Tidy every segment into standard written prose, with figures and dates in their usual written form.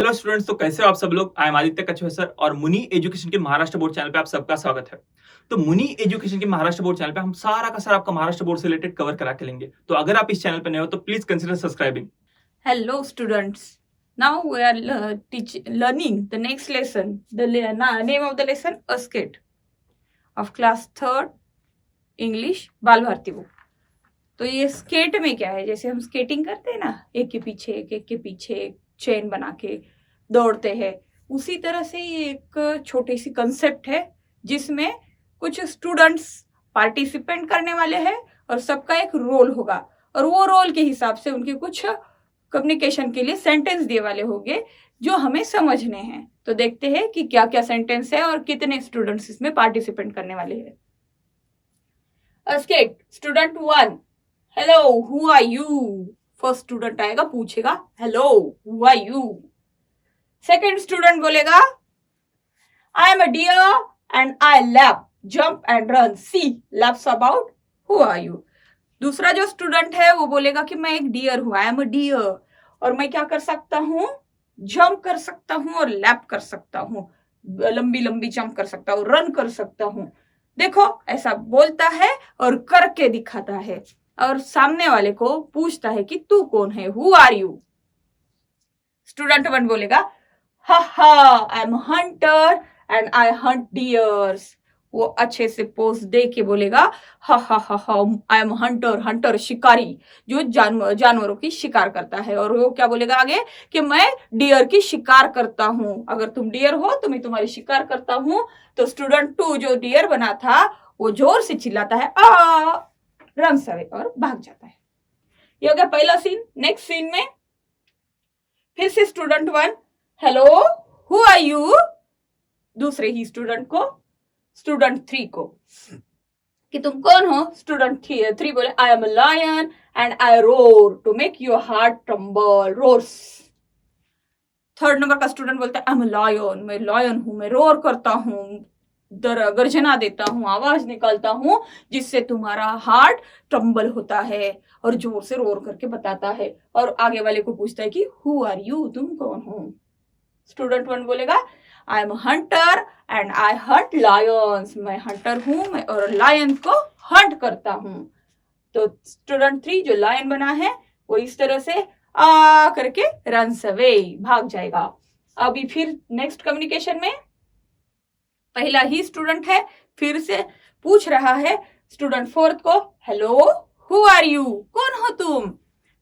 Hello students, तो कैसे हो आप सब लोग। आई एम आदित्य कछुआ सर और मुनि एजुकेशन के महाराष्ट्र बोर्ड चैनल पे आप सबका स्वागत है। तो मुनि एजुकेशन के महाराष्ट्र बोर्ड चैनल पे हम सारा का सारा आपका महाराष्ट्र बोर्ड से रिलेटेड कवर करा के लेंगे। तो अगर आप इस चैनल पे नए हो तो please consider subscribing. Hello students. Now we are learning the next lesson. The name of the lesson a skit of class 3rd English बाल भारती बुक। तो ये स्केट में क्या है, जैसे हम स्केटिंग करते हैं ना, एक के पीछे एक चेन बना के दौड़ते हैं, उसी तरह से ये एक छोटी सी कंसेप्ट है जिसमें कुछ स्टूडेंट्स पार्टिसिपेंट करने वाले हैं और सबका एक रोल होगा और वो रोल के हिसाब से उनके कुछ कम्युनिकेशन के लिए सेंटेंस दिए वाले होंगे जो हमें समझने हैं। तो देखते हैं कि क्या क्या सेंटेंस है और कितने स्टूडेंट्स इसमें पार्टिसिपेंट करने वाले हैं। Skate student 1, hello who are you. First student आएगा, पूछेगा hello who are you. Second student बोलेगा I am a deer and I leap jump and run, she leaps about who are you. दूसरा जो student है वो बोलेगा कि मैं एक डियर हूं, आई एम अ डियर, और मैं क्या कर सकता हूं, जंप कर सकता हूं और लैप कर सकता हूं, लंबी लंबी जंप कर सकता हूं, रन कर सकता हूं। देखो ऐसा बोलता है और करके दिखाता है और सामने वाले को पूछता है कि तू कौन है, हु आर यू। स्टूडेंट 1 बोलेगा हा हा I am Hunter and I Hunt dears. वो अच्छे से पोज दे के बोलेगा हा हा हा हा आई एम हंटर, हंटर शिकारी जो जानवरों की शिकार करता है। और वो क्या बोलेगा आगे कि मैं डियर की शिकार करता हूं, अगर तुम डियर हो तो मैं तुम्हारी शिकार करता हूं। तो स्टूडेंट 2 जो डियर बना था वो जोर से चिल्लाता है आ, रन अवे और भाग जाता है। ये हो गया पहला सीन। नेक्स्ट सीन में फिर से student 1 hello who are you, दूसरे ही स्टूडेंट को, स्टूडेंट 3 को कि तुम कौन हो। स्टूडेंट 3 बोले I am a lion and I roar to make your heart tremble, roars. Third number का स्टूडेंट बोलता है आई एम अ लायन, मैं लायन हूं, मैं रोर करता हूं, गर्जना देता हूं, आवाज निकालता हूं जिससे तुम्हारा हार्ट ट्रम्बल होता है और जोर से रोर करके बताता है। और आगे वाले को पूछता है कि हु आर यू, तुम कौन हो। स्टूडेंट 1 बोलेगा I M Hunter and I Hunt Lions, मैं हंटर हूं, मैं और लायन को हंट करता हूं। तो स्टूडेंट 3 जो लायन बना है वो इस तरह से आ करके रन्स अवे, भाग जाएगा। अभी फिर नेक्स्ट कम्युनिकेशन में पहला ही स्टूडेंट है, फिर से पूछ रहा है स्टूडेंट 4 को हेलो हु आर यू, कौन हो तुम।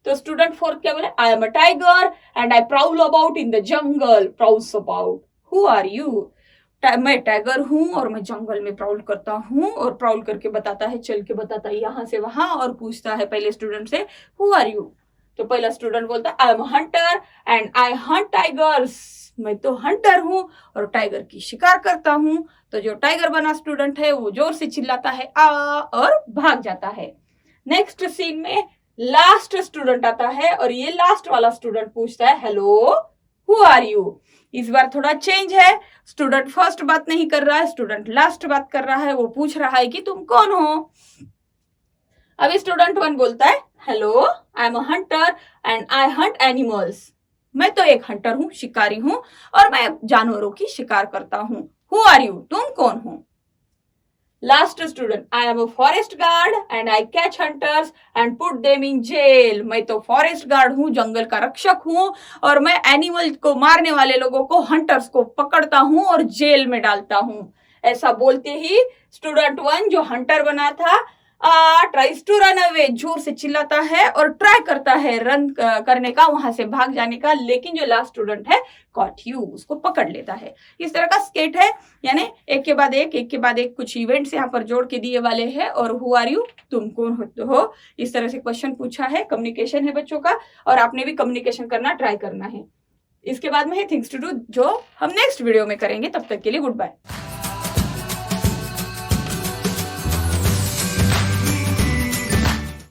तो स्टूडेंट 4 क्या बोले I am a tiger and I prowl about in the jungle, prowls about who are you. मैं टाइगर हूं और मैं जंगल में प्राउल करता हूं, और प्राउल करके बताता है, चल के बताता है यहां से वहां, और पूछता है पहले स्टूडेंट से हु आर यू। तो पहला स्टूडेंट बोलता है I M Hunter and I Hunt tigers, मैं तो हंटर हूं और टाइगर की शिकार करता हूं। तो जो टाइगर बना स्टूडेंट है वो जोर से चिल्लाता है आ और भाग जाता है। नेक्स्ट सीन में लास्ट स्टूडेंट आता है और ये लास्ट वाला स्टूडेंट पूछता है हेलो हु आर यू। इस बार थोड़ा चेंज है, स्टूडेंट फर्स्ट बात नहीं कर रहा है, स्टूडेंट लास्ट बात कर रहा है। वो पूछ रहा है कि तुम कौन हो। अभी स्टूडेंट 1 बोलता है hello I am a Hunter and I Hunt animals, मैं तो एक हंटर हूं, शिकारी हूं और मैं जानवरों की शिकार करता हूं। हु आर यू, तुम कौन हो। Last student I am a forest guard and I catch hunters and put them in jail, मैं तो फॉरेस्ट गार्ड हूं, जंगल का रक्षक हूं और मैं एनिमल को मारने वाले लोगों को, हंटर्स को पकड़ता हूं और जेल में डालता हूं। ऐसा बोलते ही स्टूडेंट 1 जो हंटर बना था ट्राइज टू रन अवे, जोर से चिल्लाता है और ट्राई करता है रन करने का, वहां से भाग जाने का, लेकिन जो लास्ट स्टूडेंट है कॉट यू, उसको पकड़ लेता है। इस तरह का स्केट है, यानी एक के बाद एक कुछ इवेंट्स यहाँ पर जोड़ के दिए वाले हैं और हु आर यू, तुम कौन होते हो, इस तरह से क्वेश्चन पूछा है। कम्युनिकेशन है बच्चों का और आपने भी कम्युनिकेशन करना ट्राई करना है। इसके बाद में है थिंग्स टू डू जो हम नेक्स्ट वीडियो में करेंगे। तब तक के लिए गुड बाय।